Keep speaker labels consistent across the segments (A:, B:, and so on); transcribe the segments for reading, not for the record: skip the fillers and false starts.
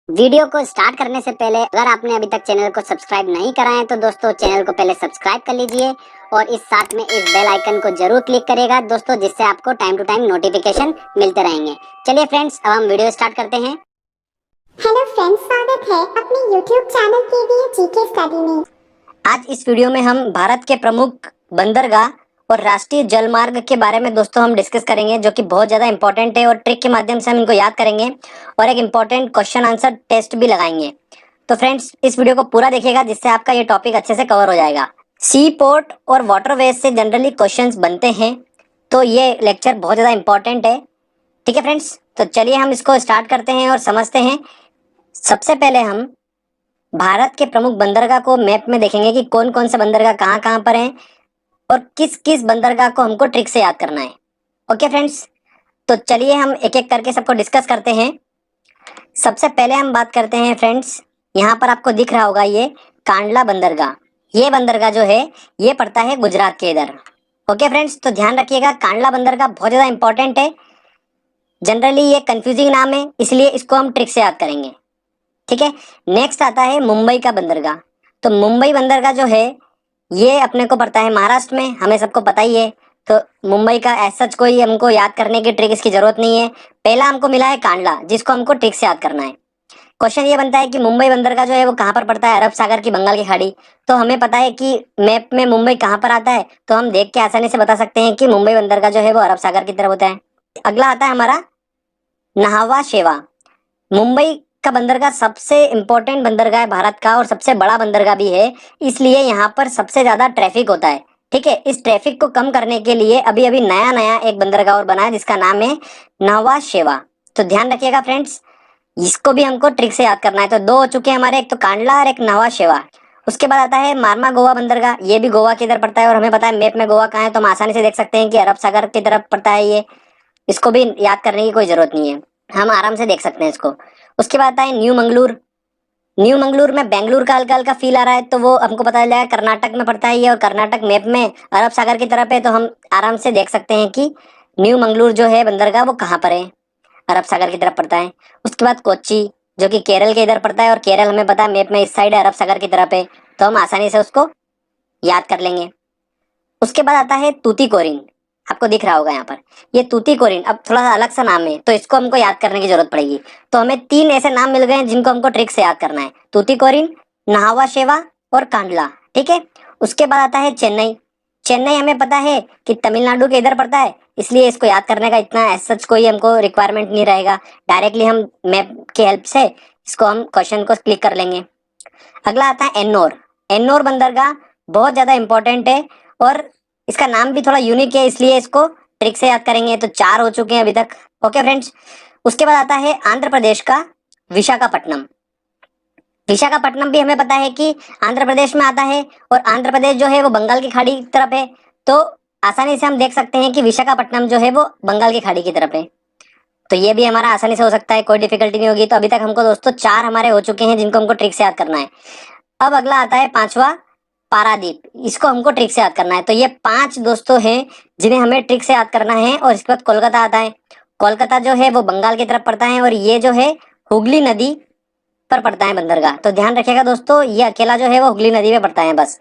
A: Video को start करने से पहले अगर आपने अभी तक चैनल को सब्सक्राइब नहीं करा है तो दोस्तों चैनल को पहले सब्सक्राइब कर लीजिए और इस साथ में इस बेल आइकन को जरूर क्लिक करेगा दोस्तों, जिससे आपको टाइम टू टाइम नोटिफिकेशन मिलते रहेंगे। चलिए फ्रेंड्स, अब हम वीडियो स्टार्ट करते हैं।
B: हेलो फ्रेंड्स, स्वागत है अपने YouTube चैनल के लिए जीके स्टडी में।
A: आज इस वीडियो में हम भारत के प्रमुख बंदरगाह और राष्ट्रीय जलमार्ग के बारे में दोस्तों हम डिस्कस करेंगे, जो कि बहुत ज़्यादा इंपॉर्टेंट है और ट्रिक के माध्यम से हम इनको याद करेंगे और एक इंपॉर्टेंट क्वेश्चन आंसर टेस्ट भी लगाएंगे। तो फ्रेंड्स, इस वीडियो को पूरा देखिएगा जिससे आपका ये टॉपिक अच्छे से कवर हो जाएगा। सी पोर्ट और वाटरवेज से जनरली क्वेश्चंस बनते हैं, तो ये लेक्चर बहुत ज़्यादा इंपॉर्टेंट है। ठीक है फ्रेंड्स, तो चलिए हम इसको स्टार्ट करते हैं और समझते हैं। सबसे पहले हम भारत के प्रमुख बंदरगाह को मैप में देखेंगे कि कौन कौन से बंदरगाह कहाँ कहाँ पर हैं और किस किस बंदरगाह को हमको ट्रिक से याद करना है। ओके फ्रेंड्स, तो चलिए हम एक एक करके सबको डिस्कस करते हैं। सबसे पहले हम बात करते हैं फ्रेंड्स, यहाँ पर आपको दिख रहा होगा ये कांडला बंदरगाह। ये बंदरगाह जो है ये पड़ता है गुजरात के इधर। ओके फ्रेंड्स, तो ध्यान रखिएगा, कांडला बंदरगाह बहुत ज़्यादा इंपॉर्टेंट है। जनरली ये कंफ्यूजिंग नाम है, इसलिए इसको हम ट्रिक से याद करेंगे। ठीक है, नेक्स्ट आता है मुंबई का बंदरगाह। तो मुंबई बंदरगाह जो है ये अपने को पड़ता है महाराष्ट्र में, हमें सबको पता ही है। तो मुंबई का ऐसा कोई हमको याद करने की ट्रिक इसकी जरूरत नहीं है। पहला हमको मिला है कांडला, जिसको हमको ट्रिक से याद करना है। क्वेश्चन ये बनता है कि मुंबई बंदरगाह जो है वो कहाँ पर पड़ता है, अरब सागर की बंगाल की खाड़ी। तो हमें पता है कि मैप में मुंबई कहाँ पर आता है, तो हम देख के आसानी से बता सकते हैं कि मुंबई बंदरगाह जो है वो अरब सागर की तरफ होता है। अगला आता है हमारा नाहवा शेवा। मुंबई का बंदरगाह सबसे इंपॉर्टेंट बंदरगाह है भारत का और सबसे बड़ा बंदरगाह भी है, इसलिए यहाँ पर सबसे ज्यादा ट्रैफिक होता है। ठीक है, इस ट्रैफिक को कम करने के लिए अभी अभी नया नया एक बंदरगाह और बना है जिसका नाम है नावा शेवा। तो ध्यान रखिएगा फ्रेंड्स, इसको भी हमको ट्रिक से याद करना है। तो दो हो चुके हैं हमारे, एक तो कांडला और एक नावा शेवा। उसके बाद आता है मारमा गोवा बंदरगाह। ये भी गोवा की तरफ पड़ता है और हमें पता है मैप में गोवा कहाँ है, तो हम आसानी से देख सकते हैं कि अरब सागर की तरफ पड़ता है ये। इसको भी याद करने की कोई जरूरत नहीं है, हम आराम से देख सकते हैं इसको। उसके बाद आता है न्यू मंगलूर। न्यू मंगलूर में बेंगलुरु का हल्का हल्का फील आ रहा है, तो वो हमको पता चल जाएगा कर्नाटक में पड़ता है ये, और कर्नाटक मैप में अरब सागर की तरफ है, तो हम आराम से देख सकते हैं कि न्यू मंगलूर जो है बंदरगाह वो कहाँ पर है, अरब सागर की तरफ पड़ता है। उसके बाद कोच्चि, जो कि केरल के इधर पड़ता है, और केरल हमें पता है मैप में इस साइड है, अरब सागर की तरफ है, तो हम आसानी से उसको याद कर लेंगे। उसके बाद आता है तूतीकोरिन। आपको दिख रहा होगा यहाँ पर ये तूतीकोरिन, अब थोड़ा सा अलग सा नाम है, तो इसको हमको याद करने की जरूरत पड़ेगी। तो हमें तीन ऐसे नाम मिल गए हैं जिनको हमको ट्रिक से याद करना है, तूतीकोरिन, नाहवा शेवा और कांडला। ठीक है, उसके बाद आता है चेन्नई। चेन्नई हमें पता है कि तमिलनाडु के इधर पड़ता है, इसलिए इसको याद करने का इतना ऐसा कोई हमको रिक्वायरमेंट नहीं रहेगा। डायरेक्टली हम मैप की हेल्प से इसको हम क्वेश्चन को क्लिक कर लेंगे। अगला आता है एन्नोर। एन्नोर बंदरगाह बहुत ज्यादा इंपॉर्टेंट है और इसका नाम भी थोड़ा यूनिक है, इसलिए इसको ट्रिक से याद करेंगे। तो चार हो चुके हैं अभी तक। ओके फ्रेंड्स, उसके बाद आता है आंध्र प्रदेश का विशाखापट्टनम। विशाखापट्टनम भी हमें पता है कि आंध्र प्रदेश में आता है, और आंध्र प्रदेश जो है वो बंगाल की खाड़ी की तरफ है, तो आसानी से हम देख सकते हैं कि विशाखापट्टनम जो है वो बंगाल की खाड़ी की तरफ है। तो ये भी हमारा आसानी से हो सकता है, कोई डिफिकल्टी नहीं होगी। तो अभी तक हमको दोस्तों चार हमारे हो चुके हैं जिनको हमको ट्रिक से याद करना है। अब अगला आता है पांचवा, पारादीप। इसको हमको ट्रिक से याद करना है। तो ये पांच दोस्तों हैं जिन्हें हमें ट्रिक से याद करना है। और इसके बाद कोलकाता आता है। कोलकाता जो है वो बंगाल की तरफ पड़ता है, और ये जो है हुगली नदी पर पड़ता है बंदरगाह। तो ध्यान रखिएगा दोस्तों, ये अकेला जो है वो हुगली नदी पे पड़ता है बस,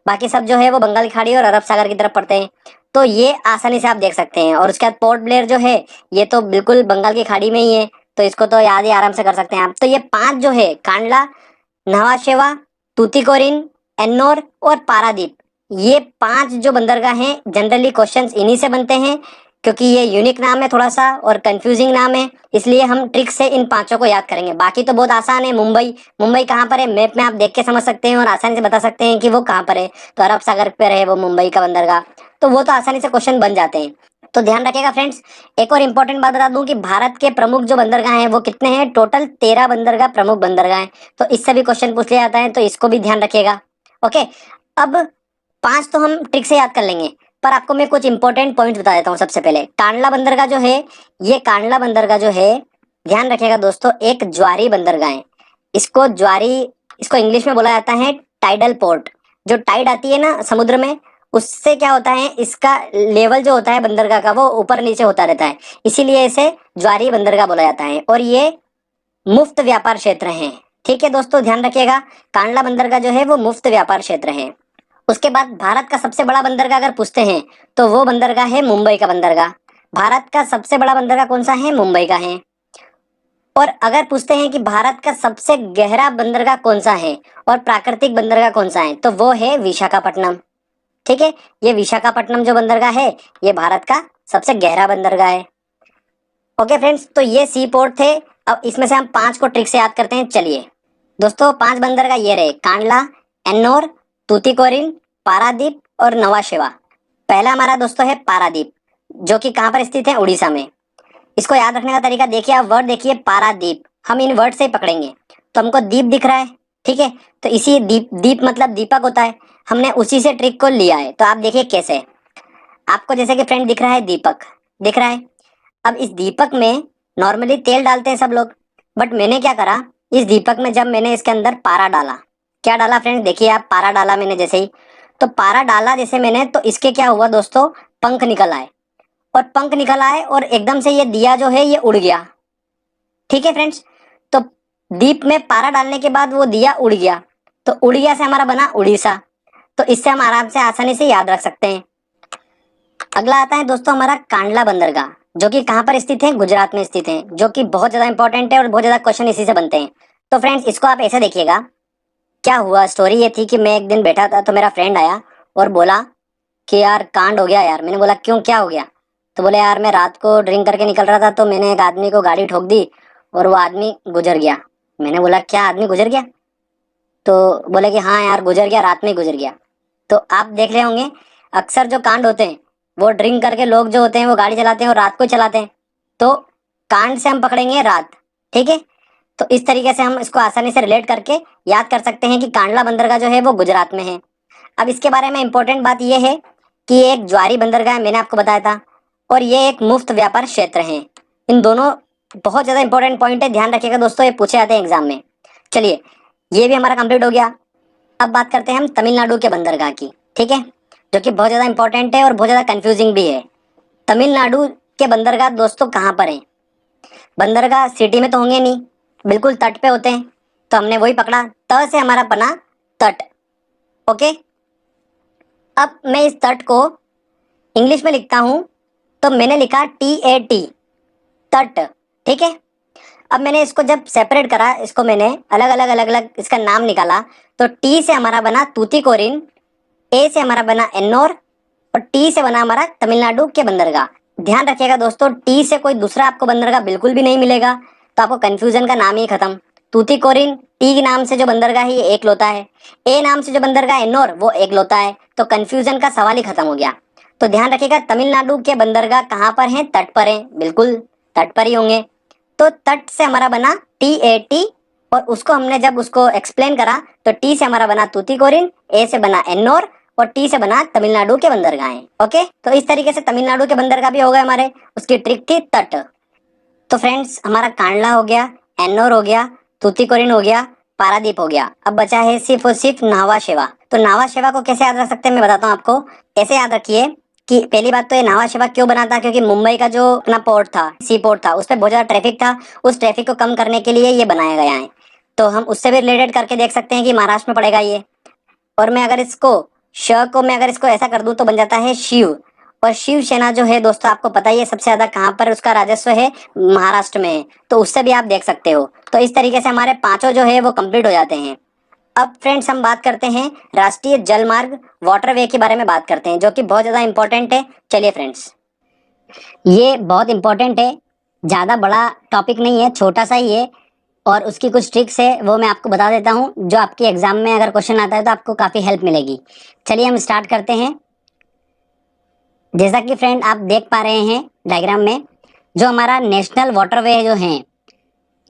A: बाकी सब जो है वो बंगाल की खाड़ी और अरब सागर की तरफ पड़ते हैं। तो ये आसानी से आप देख सकते हैं। और उसके बाद पोर्ट ब्लेयर जो है ये तो बिल्कुल बंगाल की खाड़ी में ही है, तो इसको तो याद ही आराम से कर सकते हैं आप। तो ये पांच जो है कांडला, नवा शेवा, तूतीकोरिन, एन्नोर और पारादीप, ये पांच जो बंदरगाह हैं जनरली क्वेश्चंस इन्हीं से बनते हैं, क्योंकि ये यूनिक नाम है थोड़ा सा और कंफ्यूजिंग नाम है, इसलिए हम ट्रिक से इन पांचों को याद करेंगे। बाकी तो बहुत आसान है। मुंबई, मुंबई कहाँ पर है मैप में आप देख के समझ सकते हैं और आसानी से बता सकते हैं कि वो कहाँ पर है। तो अरब सागर पर है वो मुंबई का बंदरगाह, तो वो तो आसानी से क्वेश्चन बन जाते हैं। तो ध्यान रखिएगा फ्रेंड्स, एक और इंपॉर्टेंट बात बता दूं कि भारत के प्रमुख जो बंदरगाह हैं वो कितने हैं, टोटल 13 बंदरगाह प्रमुख बंदरगाह हैं। तो इससे भी क्वेश्चन पूछ लिया जाता है, तो इसको भी ध्यान रखिएगा। ओके, अब पांच तो हम ट्रिक से याद कर लेंगे, पर आपको मैं कुछ इंपॉर्टेंट पॉइंट बता देता हूँ। सबसे पहले कांडला बंदरगाह जो है, ये कांडला बंदरगाह जो है, ध्यान रखिएगा दोस्तों, एक ज्वारी बंदरगाह है। इसको ज्वारी, इसको इंग्लिश में बोला जाता है टाइडल पोर्ट। जो टाइड आती है ना समुद्र में, उससे क्या होता है, इसका लेवल जो होता है बंदरगाह का वो ऊपर नीचे होता रहता है, इसीलिए इसे ज्वारी बंदरगाह बोला जाता है। और ये मुफ्त व्यापार क्षेत्र हैं। ठीक है दोस्तों, ध्यान रखिएगा, कांडला बंदरगाह जो है वो मुफ्त व्यापार क्षेत्र है। उसके बाद भारत का सबसे बड़ा बंदरगाह अगर पूछते हैं तो वो बंदरगाह है मुंबई का बंदरगाह। भारत का सबसे बड़ा बंदरगाह कौन सा है? मुंबई का है। और अगर पूछते हैं कि भारत का सबसे गहरा बंदरगाह कौन सा है और प्राकृतिक बंदरगाह कौन सा है, तो वो है विशाखापट्टनम। ठीक है, ये विशाखापट्टनम जो बंदरगाह है ये भारत का सबसे गहरा बंदरगाह है। ओके फ्रेंड्स, तो ये सी पोर्ट थे। अब इसमें से हम 5 को ट्रिक से याद करते हैं। चलिए दोस्तों, 5 बंदरगाह ये रहे: कांडला, एन्नोर, तूतीकोरिन, पारादीप और नवा शेवा। पहला हमारा दोस्तों है पारादीप, जो कि कहाँ पर स्थित है? उड़ीसा में। इसको याद रखने का तरीका देखिए, आप वर्ड देखिए पारादीप, हम इन वर्ड से ही पकड़ेंगे। तो हमको दीप दिख रहा है, ठीक है, तो इसी दीप, दीप मतलब दीपक होता है, हमने उसी से ट्रिक को लिया है। तो आप देखिए कैसे, आपको जैसे कि फ्रेंड दिख रहा है दीपक, दिख रहा है। अब इस दीपक में नॉर्मली तेल डालते हैं सब लोग, बट मैंने क्या करा, इस दीपक में जब मैंने इसके अंदर पारा डाला, क्या डाला फ्रेंड? देखिए आप, पारा डाला मैंने जैसे ही, तो पारा डाला जैसे मैंने, तो इसके क्या हुआ दोस्तों? पंख निकल आए, और पंख निकल आए और एकदम से ये दिया जो है ये उड़ गया। ठीक है फ्रेंड्स, तो दीप में पारा डालने के बाद वो दिया उड़ गया, तो उड़ गया से हमारा बना उड़ीसा। तो इससे हम आराम से आसानी से याद रख सकते हैं। अगला आता है दोस्तों हमारा कांडला बंदरगाह, जो कि कहाँ पर स्थित है? गुजरात में स्थित है, जो कि बहुत ज्यादा इंपॉर्टेंट है और बहुत ज्यादा क्वेश्चन इसी से बनते हैं। तो फ्रेंड्स इसको आप ऐसे देखिएगा, क्या हुआ, स्टोरी ये थी कि मैं एक दिन बैठा था, तो मेरा फ्रेंड आया और बोला कि यार कांड हो गया यार। मैंने बोला क्यों, क्या हो गया? तो बोले यार मैं रात को ड्रिंक करके निकल रहा था, तो मैंने एक आदमी को गाड़ी ठोक दी और वो आदमी गुजर गया। मैंने बोला क्या आदमी गुजर गया? तो बोले कि हाँ यार गुजर गया, रात में ही गुजर गया। तो आप देख रहे होंगे, अक्सर जो कांड होते हैं वो ड्रिंक करके लोग जो होते हैं वो गाड़ी चलाते हैं और रात को चलाते हैं। तो कांड से हम पकड़ेंगे रात। ठीक है, तो इस तरीके से हम इसको आसानी से रिलेट करके याद कर सकते हैं कि कांडला बंदरगाह जो है वो गुजरात में है। अब इसके बारे में इंपॉर्टेंट बात यह है कि ये एक ज्वारी बंदरगाह है, मैंने आपको बताया था, और ये एक मुफ्त व्यापार क्षेत्र है। इन दोनों बहुत ज्यादा इंपॉर्टेंट पॉइंट है, ध्यान रखिएगा दोस्तों, ये पूछे जाते हैं एग्जाम में। चलिए, ये भी हमारा कंप्लीट हो गया। अब बात करते हैं हम तमिलनाडु के बंदरगाह की। ठीक है, जो कि बहुत ज्यादा इंपॉर्टेंट है और बहुत ज्यादा कंफ्यूजिंग भी है। तमिलनाडु के बंदरगाह दोस्तों कहाँ पर है? बंदरगाह सिटी में तो होंगे नहीं, बिल्कुल तट पे होते हैं। तो हमने वही पकड़ा, त से हमारा बना तट। ओके, अब मैं इस तट को इंग्लिश में लिखता हूं, तो मैंने लिखा TAT, तट। ठीक है, अब मैंने इसको जब सेपरेट करा, इसको मैंने अलग अलग इसका नाम निकाला, तो टी से हमारा बना तूतीकोरिन, ए से हमारा बना एन्नोर, और टी से बना हमारा तमिलनाडु के बंदरगाह। ध्यान रखिएगा दोस्तों, टी से कोई दूसरा आपको बंदरगाह बिल्कुल भी नहीं मिलेगा, तो आपको कंफ्यूजन का नाम ही खत्म। तूतीकोरिन टी के नाम से जो बंदरगाह है ये एक लोता है, ए नाम से जो बंदरगाह है एन्नोर वो एक लोता है, तो कंफ्यूजन का सवाल ही खत्म हो गया। तो ध्यान रखिएगा, तमिलनाडु के बंदरगाह कहाँ पर हैं? तट पर हैं, बिल्कुल तट पर ही होंगे। तो तट से हमारा बना TAT, और उसको हमने जब उसको एक्सप्लेन करा तो टी से हमारा बना तूतीकोरिन, ए से बना एन्नोर, और टी से बना तमिलनाडु के बंदरगाह। ओके, तो इस तरीके से तमिलनाडु के बंदरगाह भी हो गए हमारे। उसकी ट्रिक थी तट। तो फ्रेंड्स हमारा कांडला हो गया, एन्नोर हो गया, तूतीकोरिन हो गया, पारादीप हो गया। अब बचा है सिर्फ और सिर्फ नावा शेवा। तो नावा शेवा को कैसे याद रख सकते हैं मैं बताता हूँ आपको। ऐसे याद रखिए कि पहली बात तो ये नावा शेवा क्यों बना था, क्योंकि मुंबई का जो अपना पोर्ट था, सी पोर्ट था, उस पर बहुत ज्यादा ट्रैफिक था। उस ट्रैफिक को कम करने के लिए ये बनाया गया है। तो हम उससे भी रिलेटेड करके देख सकते हैं कि महाराष्ट्र में पड़ेगा ये। और मैं अगर इसको श को मैं अगर इसको ऐसा कर दूं तो बन जाता है शिव। और शिवसेना जो है दोस्तों आपको पता ही है सबसे ज्यादा कहाँ पर उसका राजस्व है? महाराष्ट्र में है। तो उससे भी आप देख सकते हो। तो इस तरीके से हमारे पांचों जो है वो कंप्लीट हो जाते हैं। अब फ्रेंड्स हम बात करते हैं राष्ट्रीय जलमार्ग वाटरवे के बारे में बात करते हैं, जो कि बहुत ज्यादा इंपॉर्टेंट है। चलिए फ्रेंड्स, ये बहुत इंपॉर्टेंट है, ज्यादा बड़ा टॉपिक नहीं है, छोटा सा ही है, और उसकी कुछ ट्रिक्स है वो मैं आपको बता देता हूँ, जो आपके एग्जाम में अगर क्वेश्चन आता है तो आपको काफी हेल्प मिलेगी। चलिए हम स्टार्ट करते हैं। जैसा कि फ्रेंड आप देख पा रहे हैं डायग्राम में, जो हमारा नेशनल वाटरवे जो है,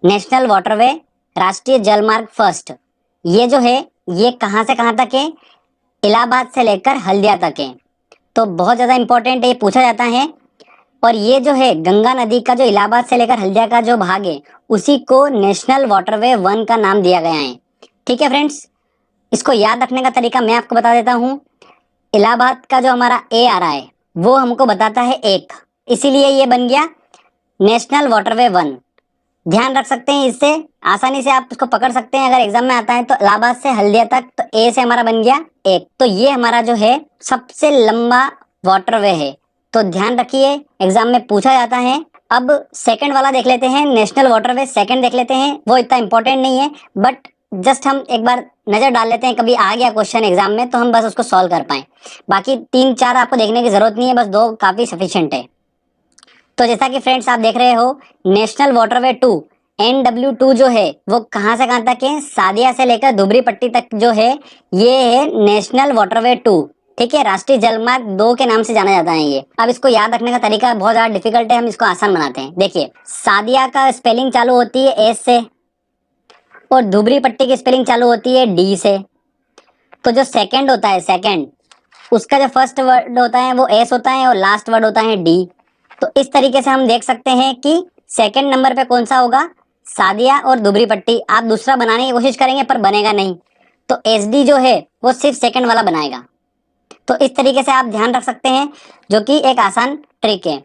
A: नेशनल वाटरवे राष्ट्रीय जलमार्ग फर्स्ट, ये जो है ये कहाँ से कहाँ तक है? इलाहाबाद से लेकर हल्दिया तक है। तो बहुत ज्यादा इंपॉर्टेंट है, ये पूछा जाता है। और ये जो है गंगा नदी का जो इलाहाबाद से लेकर हल्दिया का जो भाग है, उसी को नेशनल वाटरवे 1 का नाम दिया गया है। ठीक है फ्रेंड्स, इसको याद रखने का तरीका मैं आपको बता देता हूँ। इलाहाबाद का जो हमारा ए आ रहा है वो हमको बताता है 1, इसीलिए ये बन गया नेशनल वाटरवे 1। ध्यान रख सकते हैं, इससे आसानी से आप इसको पकड़ सकते हैं। अगर एग्जाम में आता है तो इलाहाबाद से हल्दिया तक, तो ए से हमारा बन गया एक। तो ये हमारा जो है सबसे लंबा वाटरवे है, तो ध्यान रखिए एग्जाम में पूछा जाता है। अब सेकंड वाला देख लेते हैं, नेशनल वाटरवे सेकंड देख लेते हैं। वो इतना इंपॉर्टेंट नहीं है, बट जस्ट हम एक बार नजर डाल लेते हैं, कभी आ गया क्वेश्चन एग्जाम में तो हम बस उसको सॉल्व कर पाए। बाकी 3-4 आपको देखने की जरूरत नहीं है, बस 2 काफी सफिशिएंट है। तो जैसा कि फ्रेंड्स आप देख रहे हो, नेशनल वाटरवे 2 NW2 जो है वो कहां से कहां तक है, सादिया से लेकर धुबरी पट्टी तक जो है, ये है नेशनल वाटरवे 2। ठीक है, राष्ट्रीय जलमार्ग 2 के नाम से जाना जाता है ये। अब इसको याद रखने का तरीका बहुत ज्यादा डिफिकल्ट है, हम इसको आसान बनाते हैं। देखिए, सादिया का स्पेलिंग चालू होती है एस से, और धुबरी पट्टी की स्पेलिंग चालू होती है डी से। तो जो सेकंड होता है, सेकंड, उसका जो फर्स्ट वर्ड होता है वो एस होता है और लास्ट वर्ड होता है डी। तो इस तरीके से हम देख सकते हैं कि सेकंड नंबर पे कौन सा होगा, सादिया और धुबरी पट्टी। आप दूसरा बनाने की कोशिश करेंगे पर बनेगा नहीं, तो एस डी जो है वो सिर्फ सेकंड वाला बनाएगा। तो इस तरीके से आप ध्यान रख सकते हैं, जो कि एक आसान ट्रिक है।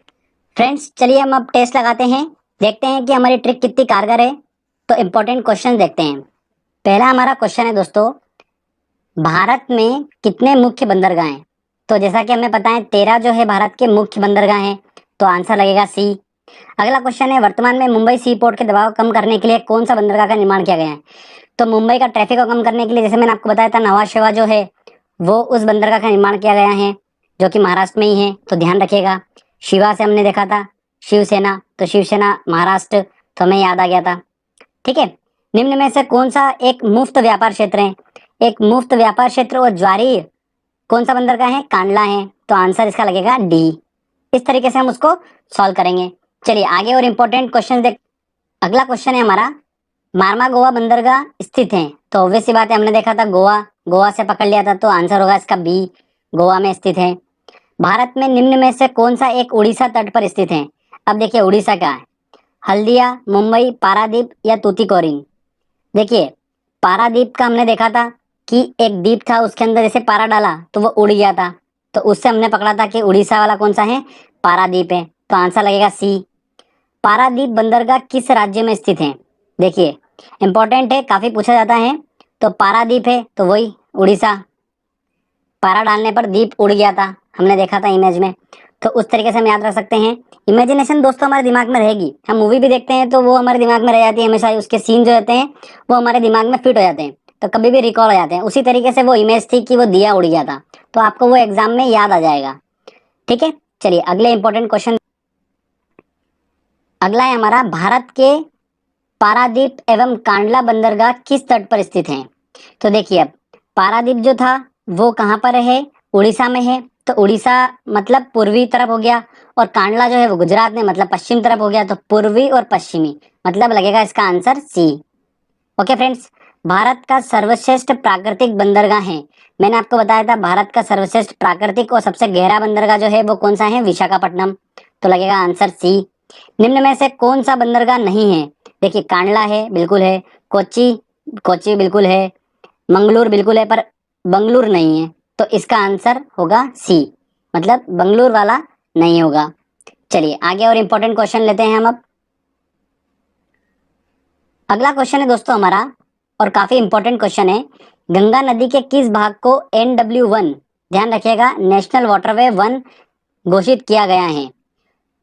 A: फ्रेंड्स चलिए हम अब टेस्ट लगाते हैं, देखते हैं कि हमारी ट्रिक कितनी कारगर है। तो इंपॉर्टेंट क्वेश्चन देखते हैं। पहला हमारा क्वेश्चन है दोस्तों, भारत में कितने मुख्य बंदरगाह हैं? तो जैसा कि हमें पता है 13 जो है भारत के मुख्य बंदरगाह हैं, तो आंसर लगेगा सी। अगला क्वेश्चन है, वर्तमान में मुंबई सी पोर्ट के दबाव कम करने के लिए कौन सा बंदरगाह का निर्माण किया गया है? तो मुंबई का ट्रैफिक को कम करने के लिए, जैसे मैंने आपको बताया था, नवा शेवा जो है वो उस बंदरगाह का निर्माण किया गया है, जो कि महाराष्ट्र में ही है। तो ध्यान रखिएगा, शिवा से हमने देखा था शिवसेना, तो शिवसेना महाराष्ट्र, तो हमें याद आ गया था। ठीक है, निम्न में से कौन सा एक मुफ्त व्यापार क्षेत्र है? एक मुफ्त व्यापार क्षेत्र और ज्वारी कौन सा बंदरगाह है? कांडला है, तो आंसर इसका लगेगा डी। इस तरीके से हम उसको सॉल्व करेंगे। चलिए आगे और इम्पोर्टेंट क्वेश्चन देख। अगला क्वेश्चन है हमारा, मारमा गोवा बंदरगाह स्थित है? तो ऑब्वियस सी बात है, हमने देखा था गोवा, गोवा से पकड़ लिया था, तो आंसर होगा इसका बी, गोवा में स्थित है। भारत में निम्न में से कौन सा एक उड़ीसा तट पर स्थित है? अब देखिए उड़ीसा क्या है, हल्दिया, मुंबई, पारादीप या तूतीकोरिन? देखिए, पारादीप का हमने देखा था कि एक द्वीप था, उसके अंदर जैसे पारा डाला तो वो उड़ गया था, तो उससे हमने पकड़ा था कि उड़ीसा वाला कौन सा है, पारादीप है, तो आंसर लगेगा सी। पारादीप बंदरगाह किस राज्य में स्थित है? देखिए इंपॉर्टेंट है, काफी पूछा जाता है। तो पारादीप है तो वही उड़ीसा, पारा डालने पर दीप उड़ गया था, हमने देखा था इमेज में। तो उस तरीके से हम याद रख सकते हैं। इमेजिनेशन दोस्तों हमारे दिमाग में रहेगी, हम मूवी भी देखते हैं तो वो हमारे दिमाग में रह जाती है हमेशा, उसके सीन जो रहते हैं वो हमारे दिमाग में फिट हो जाते हैं, तो कभी भी रिकॉल हो जाते हैं। उसी तरीके से वो इमेज थी कि वो दिया उड़ गया था, तो आपको वो एग्जाम में याद आ जाएगा। ठीक है, चलिए अगले इंपॉर्टेंट क्वेश्चन। अगला है हमारा, भारत के पारादीप एवं कांडला बंदरगाह किस तट पर स्थित हैं? तो देखिए, अब पारादीप जो था वो कहाँ पर है, उड़ीसा में है, तो उड़ीसा मतलब पूर्वी तरफ हो गया, और कांडला जो है वो गुजरात में मतलब पश्चिम तरफ हो गया, तो पूर्वी और पश्चिमी, मतलब लगेगा इसका answer C. Okay friends, Bharat का सर्वश्रेष्ठ प्राकृतिक बंदरगाह है, मैंने आपको बताया था भारत का सर्वश्रेष्ठ प्राकृतिक और सबसे गहरा बंदरगाह जो है वो कौन सा है, विशाखापट्टनम, तो लगेगा आंसर सी। निम्न में से कौन सा बंदरगाह नहीं है? देखिए, कांडला है, बिल्कुल है, कोच्चि, कोच्चि बिल्कुल है, मंगलूर बिल्कुल है, पर बंगलुरु नहीं है, तो इसका आंसर होगा सी, मतलब बंगलुरु वाला नहीं होगा। चलिए आगे और इम्पोर्टेंट क्वेश्चन लेते हैं हम अब। अगला क्वेश्चन है दोस्तों हमारा, और काफी इंपॉर्टेंट क्वेश्चन है, गंगा नदी के किस भाग को NW1, ध्यान रखिएगा, नेशनल वाटरवे 1 घोषित किया गया है?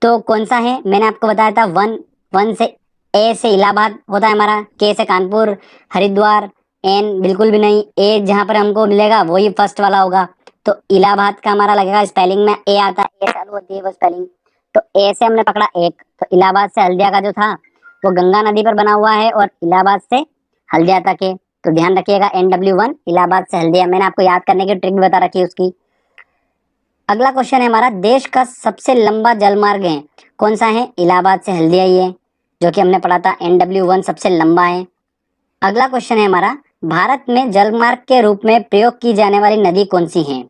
A: तो कौन सा है? मैंने आपको बताया था वन, वन से ए से इलाहाबाद होता है हमारा, के से कानपुर, हरिद्वार, एन बिल्कुल भी नहीं, ए जहां पर हमको मिलेगा वही फर्स्ट वाला होगा, तो इलाहाबाद का हमारा लगेगा, स्पेलिंग में ए आता है, ए चालू होती है वो स्पेलिंग, तो ए से हमने पकड़ा एक, तो इलाहाबाद से हल्दिया का जो था वो गंगा नदी पर बना हुआ है, और इलाहाबाद से हल्दिया तक है, तो ध्यान रखिएगा NW1 इलाहाबाद से हल्दिया, मैंने आपको याद करने की ट्रिक भी बता रखी है उसकी। अगला क्वेश्चन है हमारा, देश का सबसे लंबा जलमार्ग है कौन सा है? इलाहाबाद से हल्दिया ही है, जो कि हमने पढ़ा था, NW1 सबसे लंबा है। अगला क्वेश्चन है हमारा, भारत में जलमार्ग के रूप में प्रयोग की जाने वाली नदी कौन सी है?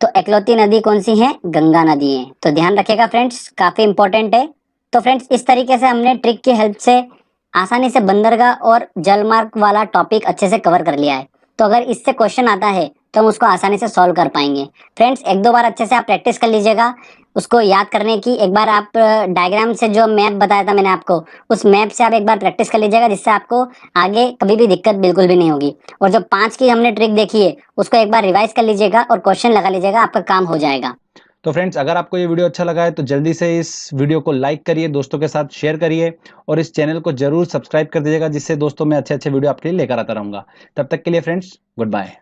A: तो एकलौती नदी कौन सी है? गंगा नदी है, तो ध्यान रखिएगा फ्रेंड्स, काफी इंपॉर्टेंट है। तो फ्रेंड्स इस तरीके से हमने ट्रिक की हेल्प से आसानी से बंदरगाह और जलमार्ग वाला टॉपिक अच्छे से कवर कर लिया है। तो अगर इससे क्वेश्चन आता है तो हम उसको आसानी से सॉल्व कर पाएंगे। फ्रेंड्स, एक दो बार अच्छे से आप प्रैक्टिस कर लीजिएगा उसको याद करने की। एक बार आप डायग्राम से जो मैप बताया था मैंने आपको, उस मैप से आप एक बार प्रैक्टिस कर लीजिएगा, जिससे आपको आगे कभी भी दिक्कत बिल्कुल भी नहीं होगी। और जो 5 की हमने ट्रिक देखी है उसको एक बार रिवाइज कर लीजिएगा और क्वेश्चन लगा लीजिएगा, आपका काम हो जाएगा।
C: तो फ्रेंड्स, अगर आपको ये वीडियो अच्छा लगा है तो जल्दी से इस वीडियो को लाइक करिए, दोस्तों के साथ शेयर करिए और इस चैनल को जरूर सब्सक्राइब कर दीजिएगा, जिससे दोस्तों मैं अच्छे अच्छे वीडियो आपके लिए लेकर आता रहूंगा। तब तक के लिए फ्रेंड्स, गुड बाय।